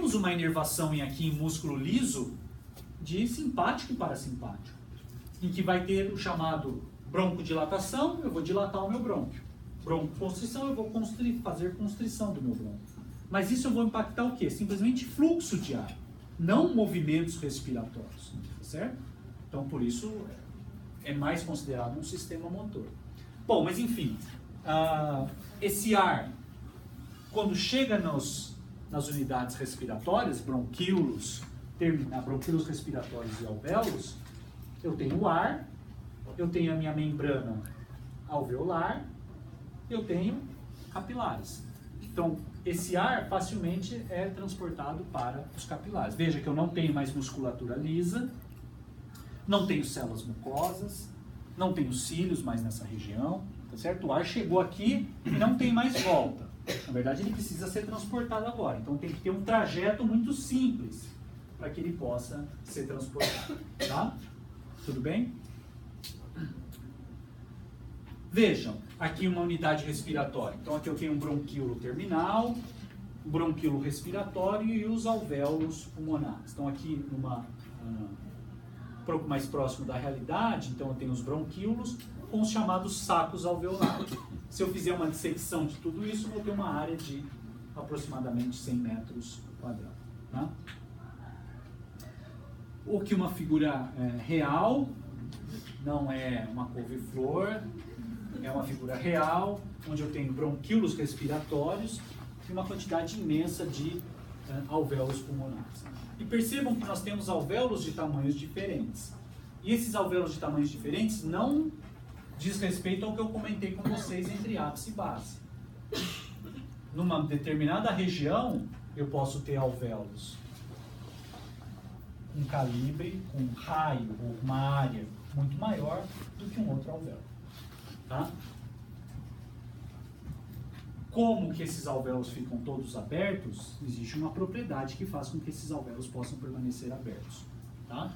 temos uma inervação aqui em músculo liso de simpático e parasimpático, em que vai ter o chamado broncodilatação, eu vou dilatar o meu brônquio. Broncoconstrição, eu vou fazer constrição do meu brônquio. Mas isso eu vou impactar o quê? Simplesmente fluxo de ar, não movimentos respiratórios, certo? Então, por isso, é mais considerado um sistema motor. Bom, mas enfim, esse ar, quando chega nas unidades respiratórias, bronquíolos, bronquíolos respiratórios e alvéolos, eu tenho o ar, eu tenho a minha membrana alveolar, eu tenho capilares. Então, esse ar facilmente é transportado para os capilares. Veja que eu não tenho mais musculatura lisa, não tenho células mucosas, não tenho cílios mais nessa região, tá certo? O ar chegou aqui e não tem mais volta. Na verdade, ele precisa ser transportado agora. Então, tem que ter um trajeto muito simples para que ele possa ser transportado. Tá? Tudo bem? Vejam, aqui uma unidade respiratória. Então, aqui eu tenho um bronquíolo terminal, um bronquíolo respiratório e os alvéolos pulmonares. Então, aqui um pouco mais próximo da realidade, então eu tenho os bronquíolos com os chamados sacos alveolares. Se eu fizer uma dissecção de tudo isso, eu vou ter uma área de aproximadamente 100 metros quadrados. Tá? O que uma figura real, não é uma couve-flor, é uma figura real, onde eu tenho bronquíolos respiratórios e uma quantidade imensa de alvéolos pulmonares. E percebam que nós temos alvéolos de tamanhos diferentes. E esses alvéolos de tamanhos diferentes não diz respeito ao que eu comentei com vocês entre ápice e base. Numa determinada região, eu posso ter alvéolos com calibre, com um raio ou uma área muito maior do que um outro alvéolo. Tá? Como que esses alvéolos ficam todos abertos, existe uma propriedade que faz com que esses alvéolos possam permanecer abertos. Tá?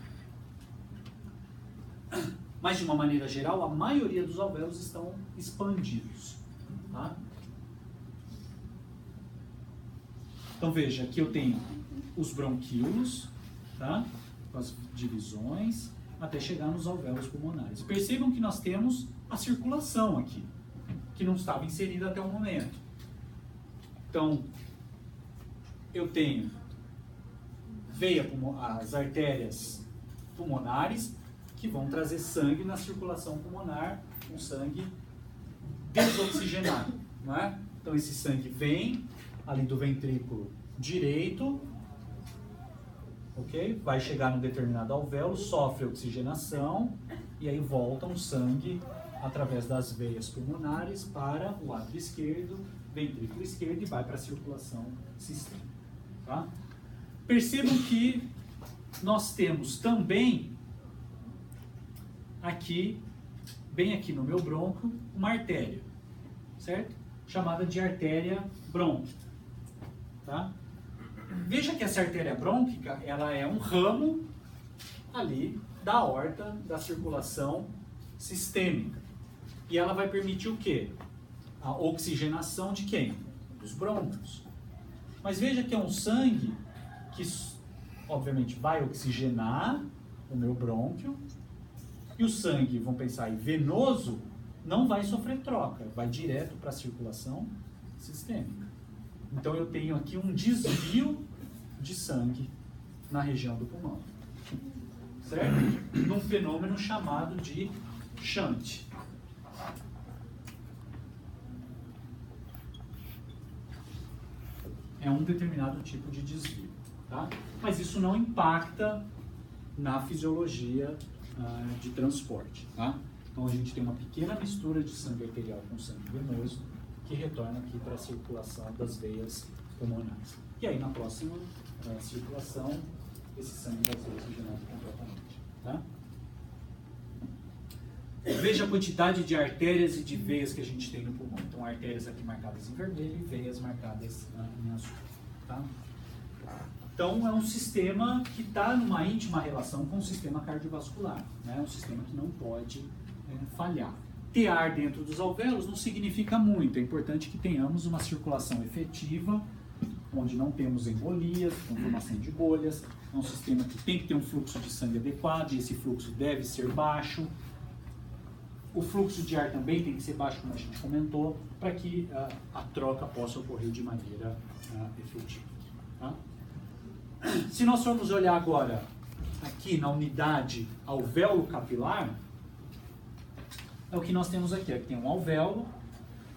Mas, de uma maneira geral, a maioria dos alvéolos estão expandidos. Tá? Então, veja, aqui eu tenho os bronquíolos, tá? Com as divisões, até chegar nos alvéolos pulmonares. Percebam que nós temos a circulação aqui, que não estava inserida até o momento. Então, eu tenho as artérias pulmonares, que vão trazer sangue na circulação pulmonar, um sangue desoxigenado. Não é? Então, esse sangue vem ali do ventrículo direito, okay? Vai chegar num determinado alvéolo, sofre oxigenação, e aí volta um sangue através das veias pulmonares para o átrio esquerdo, ventrículo esquerdo, e vai para a circulação sistêmica. Tá? Percebam que nós temos também aqui, bem aqui no meu brônquio, uma artéria, certo? Chamada de artéria brônquica. Tá? Veja que essa artéria brônquica, ela é um ramo ali da aorta da circulação sistêmica. E ela vai permitir o quê? A oxigenação de quem? Dos brônquios. Mas veja que é um sangue que, obviamente, vai oxigenar o meu brônquio, e o sangue, vamos pensar aí, venoso, não vai sofrer troca, vai direto para a circulação sistêmica. Então eu tenho aqui um desvio de sangue na região do pulmão, certo? Num fenômeno chamado de shunt. É um determinado tipo de desvio, tá? Mas isso não impacta na fisiologia de transporte, tá? Então a gente tem uma pequena mistura de sangue arterial com sangue venoso que retorna aqui para a circulação das veias pulmonares. E aí na próxima circulação esse sangue vai ser oxigenado completamente, tá? Veja a quantidade de artérias e de veias que a gente tem no pulmão. Então artérias aqui marcadas em vermelho e veias marcadas em azul, tá? Então, é um sistema que está numa íntima relação com o sistema cardiovascular, né? Um sistema que não pode falhar. Ter ar dentro dos alvéolos não significa muito, é importante que tenhamos uma circulação efetiva onde não temos embolias, formação de bolhas, é um sistema que tem que ter um fluxo de sangue adequado, e esse fluxo deve ser baixo. O fluxo de ar também tem que ser baixo, como a gente comentou, para que a troca possa ocorrer de maneira efetiva. Tá? Se nós formos olhar agora aqui na unidade alvéolo capilar, é o que nós temos aqui. Aqui tem um alvéolo,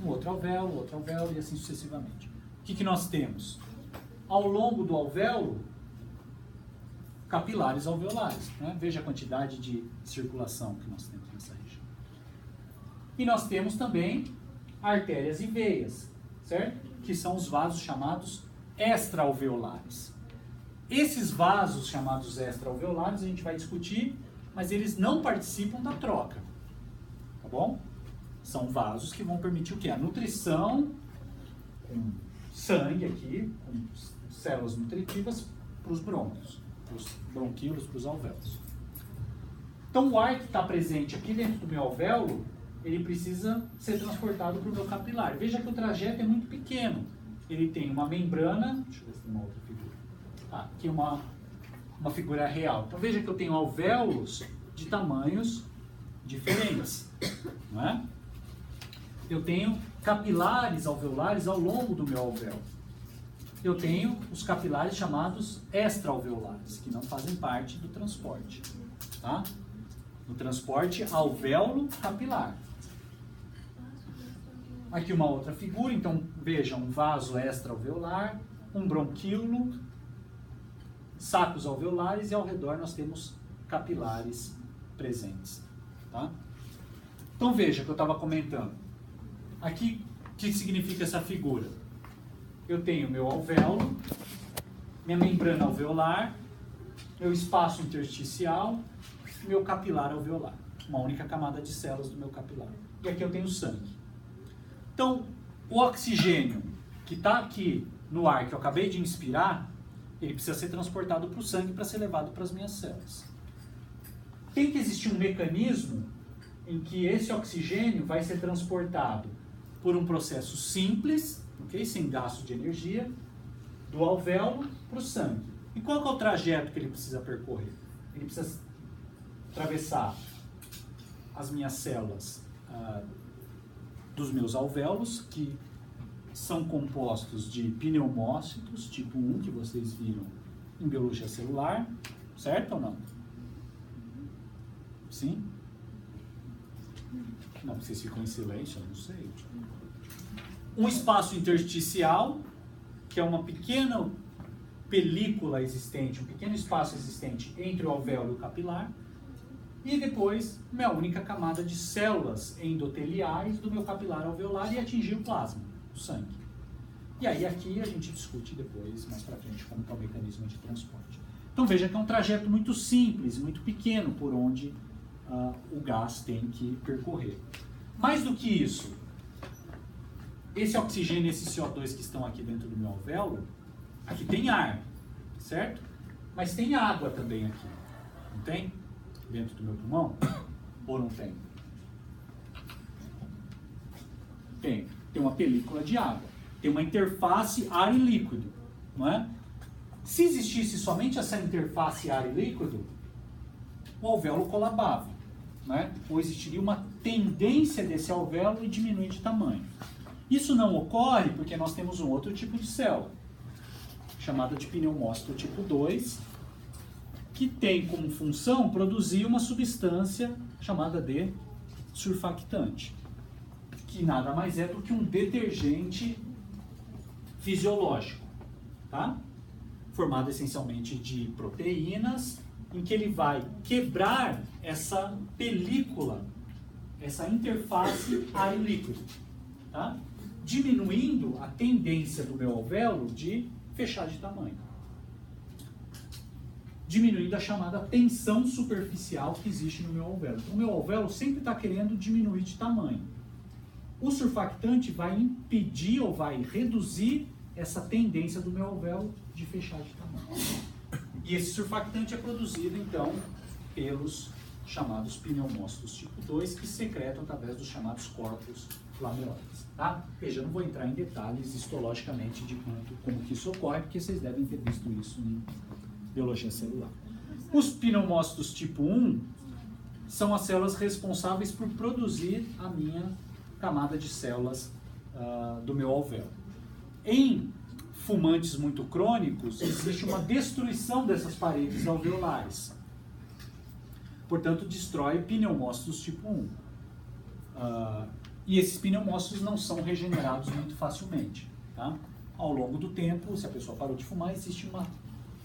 outro alvéolo e assim sucessivamente. O que nós temos? Ao longo do alvéolo, capilares alveolares. Né? Veja a quantidade de circulação que nós temos nessa região. E nós temos também artérias e veias, certo? Que são os vasos chamados extraalveolares. Esses vasos chamados extraalveolares a gente vai discutir, mas eles não participam da troca, tá bom? São vasos que vão permitir o quê? A nutrição com sangue aqui, com células nutritivas para os brônquios, para os bronquíolos, para os alvéolos. Então o ar que está presente aqui dentro do meu alvéolo, ele precisa ser transportado para o meu capilar. Veja que o trajeto é muito pequeno. Ele tem uma membrana, deixa eu ver se tem uma outra figura. Aqui uma figura real. Então veja que eu tenho alvéolos de tamanhos diferentes, não é? Eu tenho capilares alveolares ao longo do meu alvéolo. Eu tenho os capilares chamados extraalveolares, que não fazem parte do transporte, tá? No transporte alvéolo capilar. Aqui uma outra figura, então veja um vaso extraalveolar, um bronquíolo, sacos alveolares e ao redor nós temos capilares presentes. Tá? Então veja o que eu estava comentando. Aqui, o que significa essa figura? Eu tenho meu alvéolo, minha membrana alveolar, meu espaço intersticial, meu capilar alveolar. Uma única camada de células do meu capilar. E aqui eu tenho sangue. Então, o oxigênio que está aqui no ar que eu acabei de inspirar, ele precisa ser transportado para o sangue para ser levado para as minhas células. Tem que existir um mecanismo em que esse oxigênio vai ser transportado por um processo simples, okay, sem gasto de energia, do alvéolo para o sangue. E qual que é o trajeto que ele precisa percorrer? Ele precisa atravessar as minhas células dos meus alvéolos, que são compostos de pneumócitos, tipo 1, que vocês viram em biologia celular, certo ou não? Sim? Não, vocês ficam em silêncio, eu não sei. Um espaço intersticial, que é uma pequena película existente, um pequeno espaço existente entre o alvéolo e o capilar, e depois minha única camada de células endoteliais do meu capilar alveolar e atingir o plasma, o sangue. E aí aqui a gente discute depois, mais para frente, como é o mecanismo de transporte. Então veja que é um trajeto muito simples, muito pequeno, por onde o gás tem que percorrer. Mais do que isso, esse oxigênio e esse CO2 que estão aqui dentro do meu alvéolo, aqui tem ar, certo? Mas tem água também aqui, não tem? Dentro do meu pulmão? Ou não tem? Tem. Tem uma película de água. Tem uma interface ar e líquido, não é? Se existisse somente essa interface ar e líquido, o alvéolo colabava, não é? Ou existiria uma tendência desse alvéolo em diminuir de tamanho. Isso não ocorre porque nós temos um outro tipo de célula, chamada de pneumócito tipo 2, que tem como função produzir uma substância chamada de surfactante, que nada mais é do que um detergente fisiológico, tá? Formado essencialmente de proteínas, em que ele vai quebrar essa película, essa interface ar e líquido, tá? Diminuindo a tendência do meu alvéolo de fechar de tamanho. Diminuindo a chamada tensão superficial que existe no meu alvéolo. Então, o meu alvéolo sempre está querendo diminuir de tamanho. O surfactante vai impedir ou vai reduzir essa tendência do meu alvéolo de fechar de tamanho. E esse surfactante é produzido, então, pelos chamados pneumócitos tipo 2, que secretam através dos chamados corpos lamelares. Tá? Veja, eu não vou entrar em detalhes histologicamente de como que isso ocorre, porque vocês devem ter visto isso em biologia celular. Os pneumócitos tipo 1 são as células responsáveis por produzir a minha camada de células do meu alvéolo. Em fumantes muito crônicos, existe uma destruição dessas paredes alveolares. Portanto, destrói pneumócitos tipo 1. E esses pneumócitos não são regenerados muito facilmente. Tá? Ao longo do tempo, se a pessoa parou de fumar, existe uma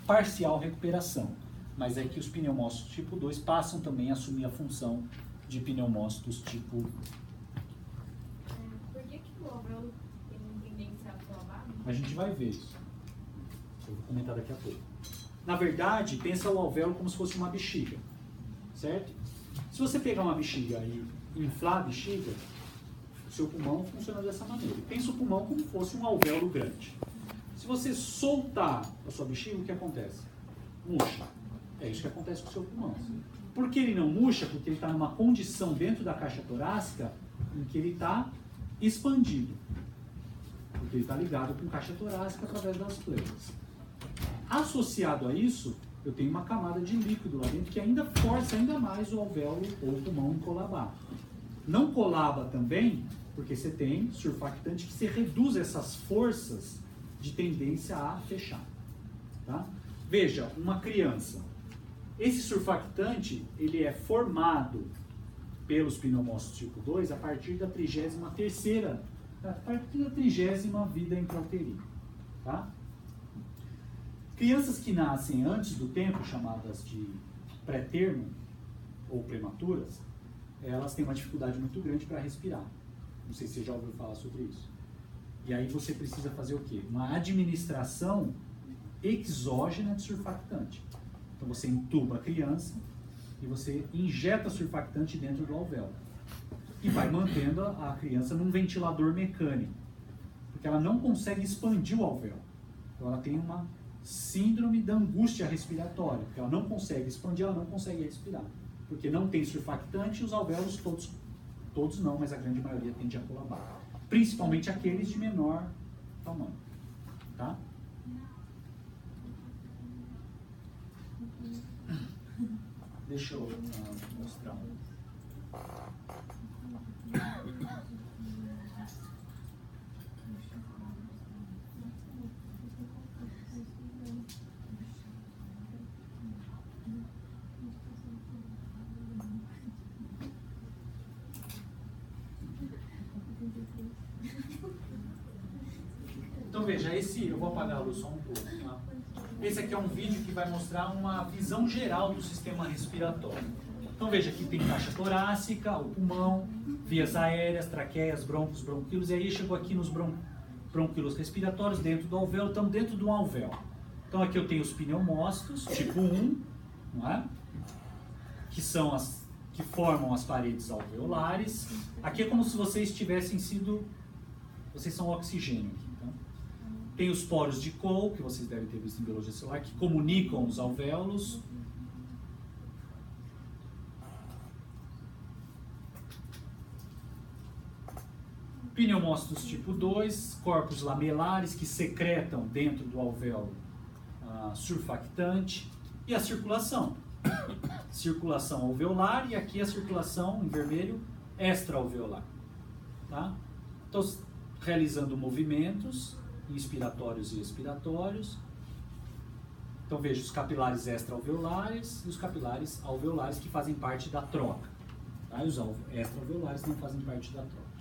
parcial recuperação. Mas é que os pneumócitos tipo 2 passam também a assumir a função de pneumócitos tipo 1. Por que o alvéolo tem tendência a colar? A gente vai ver isso. Eu vou comentar daqui a pouco. Na verdade, pensa o alvéolo como se fosse uma bexiga. Certo? Se você pegar uma bexiga e inflar a bexiga, o seu pulmão funciona dessa maneira. Pensa o pulmão como se fosse um alvéolo grande. Se você soltar a sua bexiga, o que acontece? Murcha. É isso que acontece com o seu pulmão. Por que ele não murcha? Porque ele está numa condição dentro da caixa torácica em que ele está expandido. Porque ele está ligado com caixa torácica através das pleuras. Associado a isso, eu tenho uma camada de líquido lá dentro que ainda força ainda mais o alvéolo ou o pulmão em colabar. Não colaba também porque você tem surfactante que se reduz essas forças de tendência a fechar. Tá? Veja, uma criança. Esse surfactante ele é formado pelos pneumócitos tipo 2 a partir da 33ª, a partir da 30ª vida intrauterina. Tá? Crianças que nascem antes do tempo, chamadas de pré-termo ou prematuras, elas têm uma dificuldade muito grande para respirar. Não sei se você já ouviu falar sobre isso. E aí você precisa fazer o quê? Uma administração exógena de surfactante. Então você entuba a criança e você injeta surfactante dentro do alvéolo. E vai mantendo a criança num ventilador mecânico. Porque ela não consegue expandir o alvéolo. Então ela tem uma síndrome da angústia respiratória, porque ela não consegue expandir, ela não consegue respirar, porque não tem surfactante e os alvéolos todos não, mas a grande maioria tende a colabar, principalmente aqueles de menor tamanho, tá? Deixa eu mostrar Então veja, eu vou apagar a luz só um pouco. Tá? Esse aqui é um vídeo que vai mostrar uma visão geral do sistema respiratório. Então veja, aqui tem caixa torácica, o pulmão, vias aéreas, traqueias, brônquios, bronquíolos, e aí chegou aqui nos bronquíolos respiratórios, dentro do alvéolo, estamos dentro do alvéolo. Então aqui eu tenho os pneumócitos, tipo 1, não é? Que são que formam as paredes alveolares. Aqui é como se vocês tivessem sido, vocês são oxigênio aqui. Então. Tem os poros de Kohl, que vocês devem ter visto em biologia celular, que comunicam os alvéolos. Pneumócitos tipo 2, corpos lamelares que secretam dentro do alvéolo surfactante, e a circulação. Circulação alveolar, e aqui a circulação, em vermelho, extra-alveolar. Tá? Então, realizando movimentos inspiratórios e expiratórios. Então, veja os capilares extra-alveolares e os capilares alveolares que fazem parte da troca. Tá? E os extra-alveolares não fazem parte da troca.